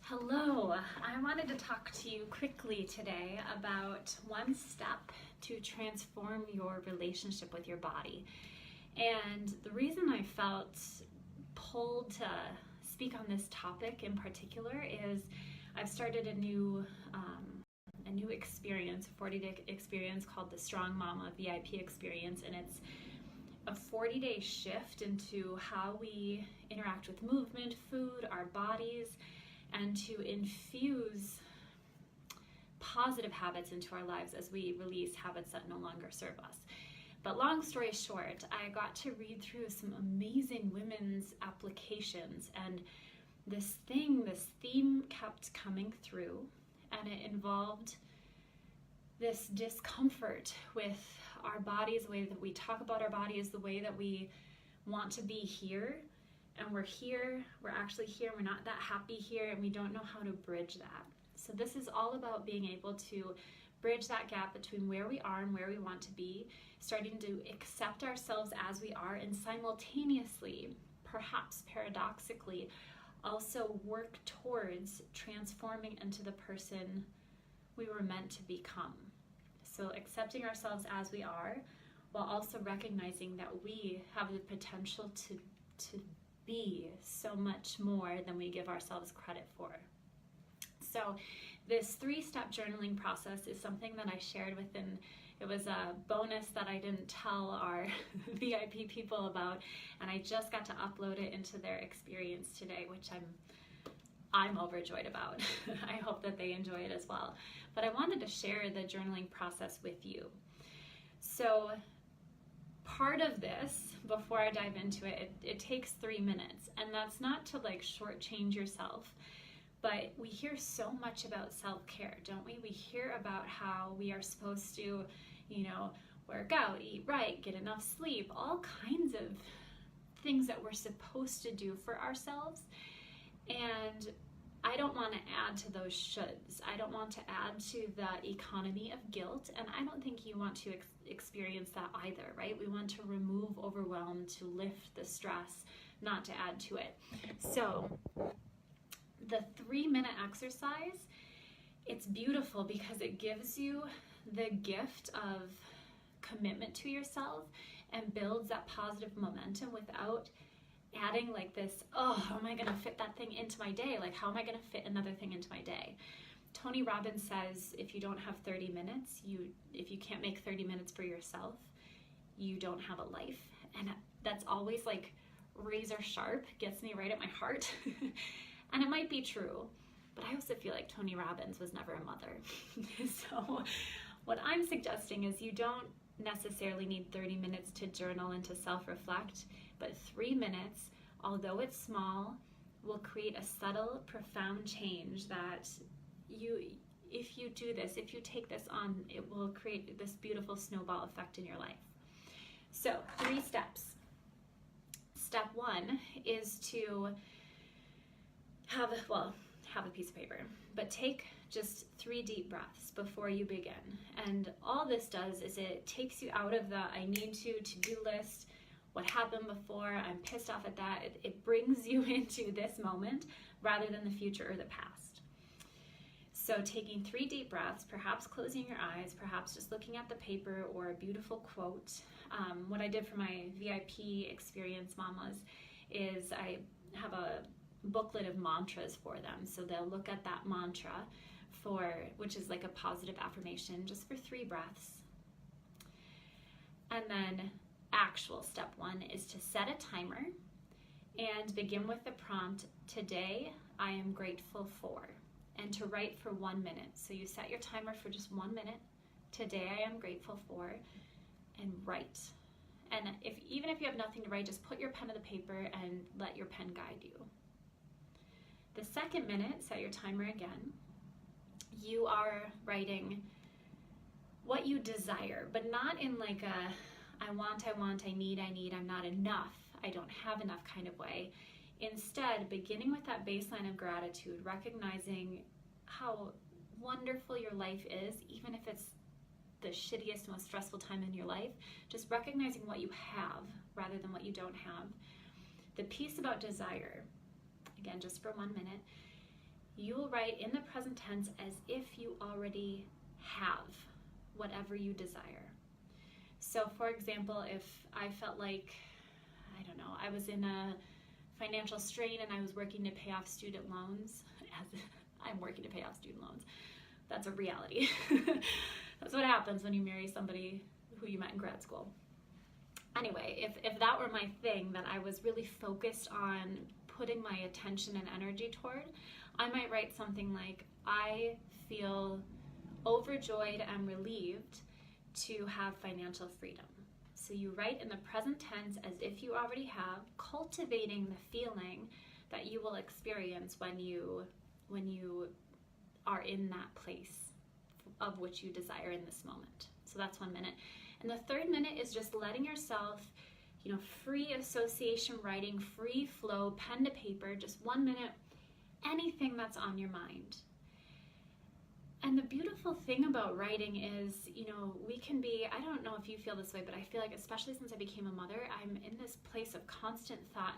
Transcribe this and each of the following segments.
Hello, I wanted to talk to you quickly today about one step to transform your relationship with your body. And the reason I felt pulled to speak on this topic in particular is I've started a new experience, a 40-day experience called the Strong Mama VIP experience, and it's a 40-day shift into how we interact with movement, food, our bodies, and to infuse positive habits into our lives as we release habits that no longer serve us. But long story short, I got to read through some amazing women's applications, and this theme kept coming through, and it involved this discomfort with our bodies, the way that we talk about our bodies, the way that we want to be here. And we're actually here, we're not that happy here, and we don't know how to bridge that. So this is all about being able to bridge that gap between where we are and where we want to be, starting to accept ourselves as we are, and simultaneously, perhaps paradoxically, also work towards transforming into the person we were meant to become. So accepting ourselves as we are, while also recognizing that we have the potential to be so much more than we give ourselves credit for. So this 3-step journaling process is something that I shared within, it was a bonus that I didn't tell our VIP people about, and I just got to upload it into their experience today, which I'm overjoyed about. I hope that they enjoy it as well. But I wanted to share the journaling process with you. So part of this, before I dive into it, it takes 3 minutes, and that's not to shortchange yourself, but we hear so much about self-care, don't we? We hear about how we are supposed to, work out, eat right, get enough sleep, all kinds of things that we're supposed to do for ourselves. And I don't want to add to those shoulds. I don't want to add to the economy of guilt, and I don't think you want to experience that either, right? We want to remove overwhelm, to lift the stress, not to add to it. So the 3-minute exercise, it's beautiful because it gives you the gift of commitment to yourself and builds that positive momentum without adding this, oh, how am I going to fit that thing into my day? How am I going to fit another thing into my day? Tony Robbins says if you don't have 30 minutes, if you can't make 30 minutes for yourself, you don't have a life. And that's always razor sharp, gets me right at my heart. And it might be true, but I also feel like Tony Robbins was never a mother. So what I'm suggesting is you don't necessarily need 30 minutes to journal and to self-reflect, but 3 minutes, although it's small, will create a subtle, profound change that if you do this, if you take this on, it will create this beautiful snowball effect in your life. So 3 steps. Step 1 is to have a piece of paper, but take just 3 deep breaths before you begin. And all this does is it takes you out of the I need to-do list, what happened before, I'm pissed off at that. It brings you into this moment rather than the future or the past. So taking 3 deep breaths, perhaps closing your eyes, perhaps just looking at the paper or a beautiful quote. What I did for my VIP experience mamas is I have a booklet of mantras for them. So they'll look at that mantra which is a positive affirmation, just for 3 breaths. And then actual step 1 is to set a timer and begin with the prompt, today I am grateful for, and to write for 1 minute. So you set your timer for just 1 minute, today I am grateful for, and write. And even if you have nothing to write, just put your pen to the paper and let your pen guide you. The 2nd minute, set your timer again. You are writing what you desire, but not in I want, I need, I'm not enough, I don't have enough kind of way. Instead, beginning with that baseline of gratitude, recognizing how wonderful your life is, even if it's the shittiest, most stressful time in your life, just recognizing what you have rather than what you don't have. The piece about desire, again, just for 1 minute, you will write in the present tense as if you already have whatever you desire. So for example, if I felt like, I don't know, I was in a financial strain and I was working to pay off student loans, as I'm working to pay off student loans, that's a reality. That's what happens when you marry somebody who you met in grad school. Anyway, if that were my thing that I was really focused on putting my attention and energy toward, I might write something like, I feel overjoyed and relieved to have financial freedom. So you write in the present tense as if you already have, cultivating the feeling that you will experience when you are in that place of which you desire in this moment. So that's 1 minute. And the third minute is just letting yourself, free association writing, free flow, pen to paper, just 1 minute, anything that's on your mind. And the beautiful thing about writing is, we can be, I don't know if you feel this way, but I feel like, especially since I became a mother, I'm in this place of constant thought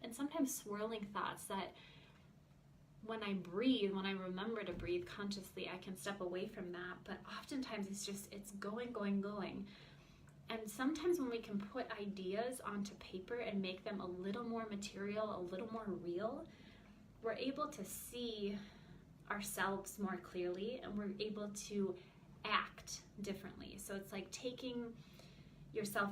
and sometimes swirling thoughts that when I breathe, when I remember to breathe consciously, I can step away from that. But oftentimes it's going. And sometimes when we can put ideas onto paper and make them a little more material, a little more real, we're able to see ourselves more clearly and we're able to act differently. So it's like taking yourself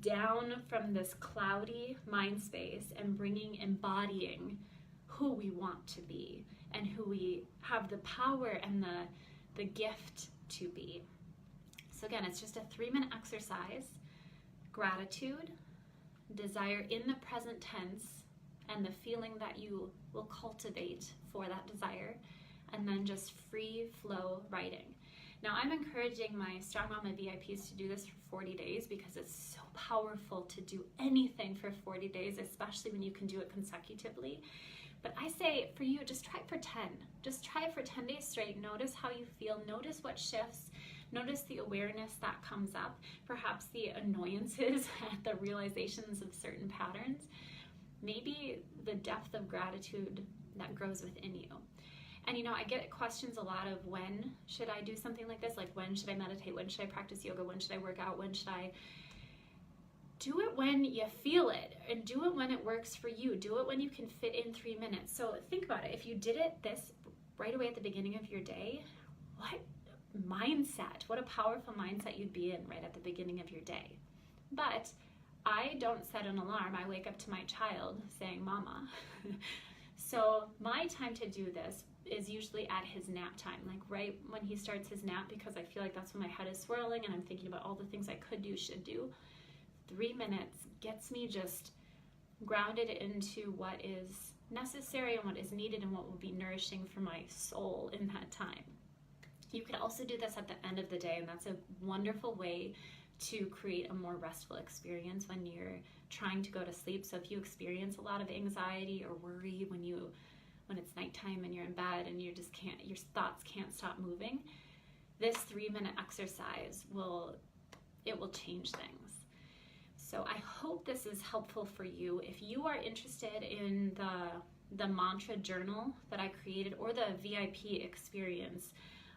down from this cloudy mind space and embodying who we want to be and who we have the power and the gift to be. So again, it's just a 3-minute exercise. Gratitude, desire in the present tense, and the feeling that you will cultivate for that desire, and then just free flow writing. Now I'm encouraging my Strong Mama VIPs to do this for 40 days because it's so powerful to do anything for 40 days, especially when you can do it consecutively. But I say for you, just try it for 10. Just try it for 10 days straight. Notice how you feel. Notice what shifts. Notice the awareness that comes up. Perhaps the annoyances at the realizations of certain patterns. Maybe the depth of gratitude that grows within you. And I get questions a lot of, when should I do something like this? Like, when should I meditate? When should I practice yoga? When should I work out? When should I... Do it when you feel it, and do it when it works for you. Do it when you can fit in 3 minutes. So think about it. If you did it this right away at the beginning of your day, what a powerful mindset you'd be in right at the beginning of your day. But I don't set an alarm. I wake up to my child saying, Mama. So my time to do this is usually at his nap time, like right when he starts his nap, because I feel like that's when my head is swirling and I'm thinking about all the things I could do, should do. 3 minutes gets me just grounded into what is necessary and what is needed and what will be nourishing for my soul in that time. You could also do this at the end of the day, and that's a wonderful way to create a more restful experience when you're trying to go to sleep. So if you experience a lot of anxiety or worry when it's nighttime and you're in bed and your thoughts can't stop moving, this 3-minute exercise will change things. So I hope this is helpful for you. If you are interested in the mantra journal that I created or the VIP experience,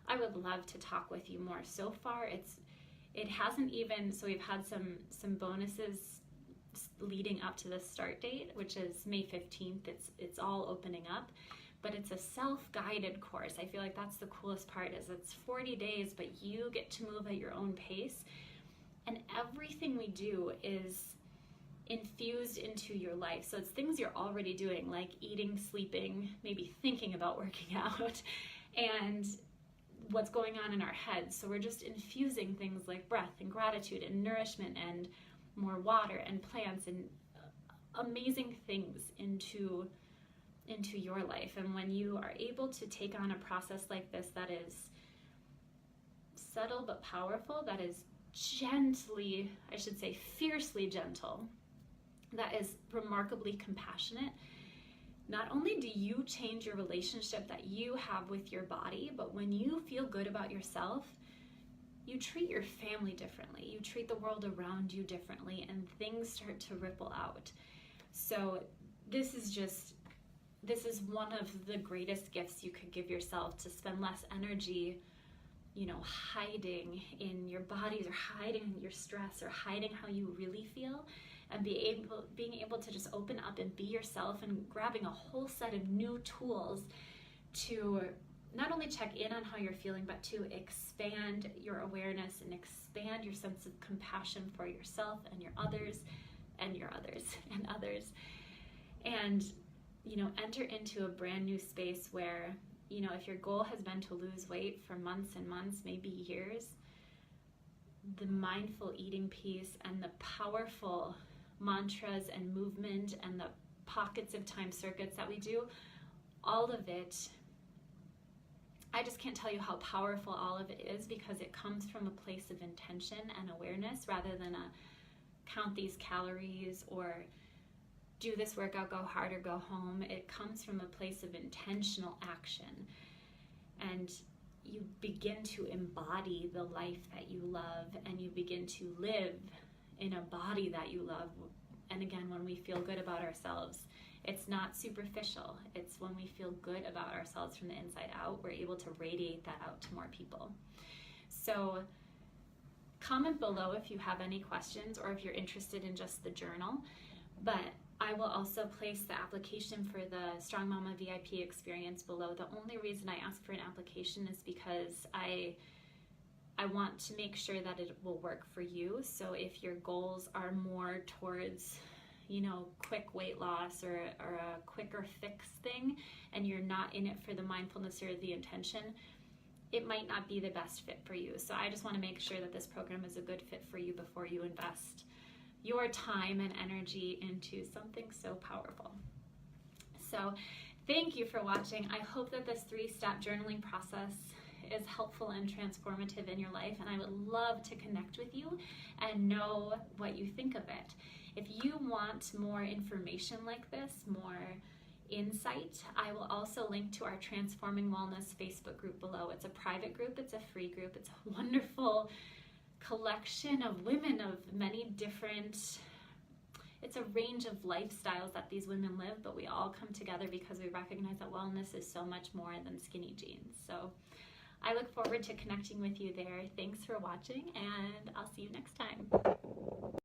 I would love to talk with you more. So far, it hasn't even, so we've had some bonuses leading up to the start date, which is May 15th. It's all opening up, but it's a self-guided course. I feel like that's the coolest part, is it's 40 days, but you get to move at your own pace. And everything we do is infused into your life. So it's things you're already doing, like eating, sleeping, maybe thinking about working out, and what's going on in our heads. So we're just infusing things like breath and gratitude and nourishment and more water and plants and amazing things into your life. And when you are able to take on a process like this that is subtle but powerful, that is gently, I should say fiercely gentle, that is remarkably compassionate, not only do you change your relationship that you have with your body, but when you feel good about yourself, you treat your family differently, you treat the world around you differently, and things start to ripple out. So this is just this is one of the greatest gifts you could give yourself, to spend less energy, hiding in your bodies, or hiding in your stress, or hiding how you really feel, and being able to just open up and be yourself, and grabbing a whole set of new tools to not only check in on how you're feeling, but to expand your awareness and expand your sense of compassion for yourself and your others and your others and others. And, enter into a brand new space where, if your goal has been to lose weight for months and months, maybe years, the mindful eating piece and the powerful mantras and movement and the pockets of time circuits that we do, all of it, I just can't tell you how powerful all of it is, because it comes from a place of intention and awareness, rather than a count these calories or do this workout, go hard or go home. It comes from a place of intentional action, and you begin to embody the life that you love, and you begin to live in a body that you love. And again, when we feel good about ourselves, it's not superficial. It's when we feel good about ourselves from the inside out, we're able to radiate that out to more people. So comment below if you have any questions, or if you're interested in just the journal. But I will also place the application for the Strong Mama VIP experience below. The only reason I ask for an application is because I want to make sure that it will work for you. So if your goals are more towards, quick weight loss or a quicker fix thing, and you're not in it for the mindfulness or the intention, it might not be the best fit for you. So I just want to make sure that this program is a good fit for you before you invest your time and energy into something so powerful. So thank you for watching. I hope that this 3-step journaling process is helpful and transformative in your life, and I would love to connect with you and know what you think of it. If you want more information like this, more insight, I will also link to our Transforming Wellness Facebook group below. It's a private group, it's a free group, it's a wonderful collection of women of many different, it's a range of lifestyles that these women live, but we all come together because we recognize that wellness is so much more than skinny jeans. So I look forward to connecting with you there. Thanks for watching, and I'll see you next time.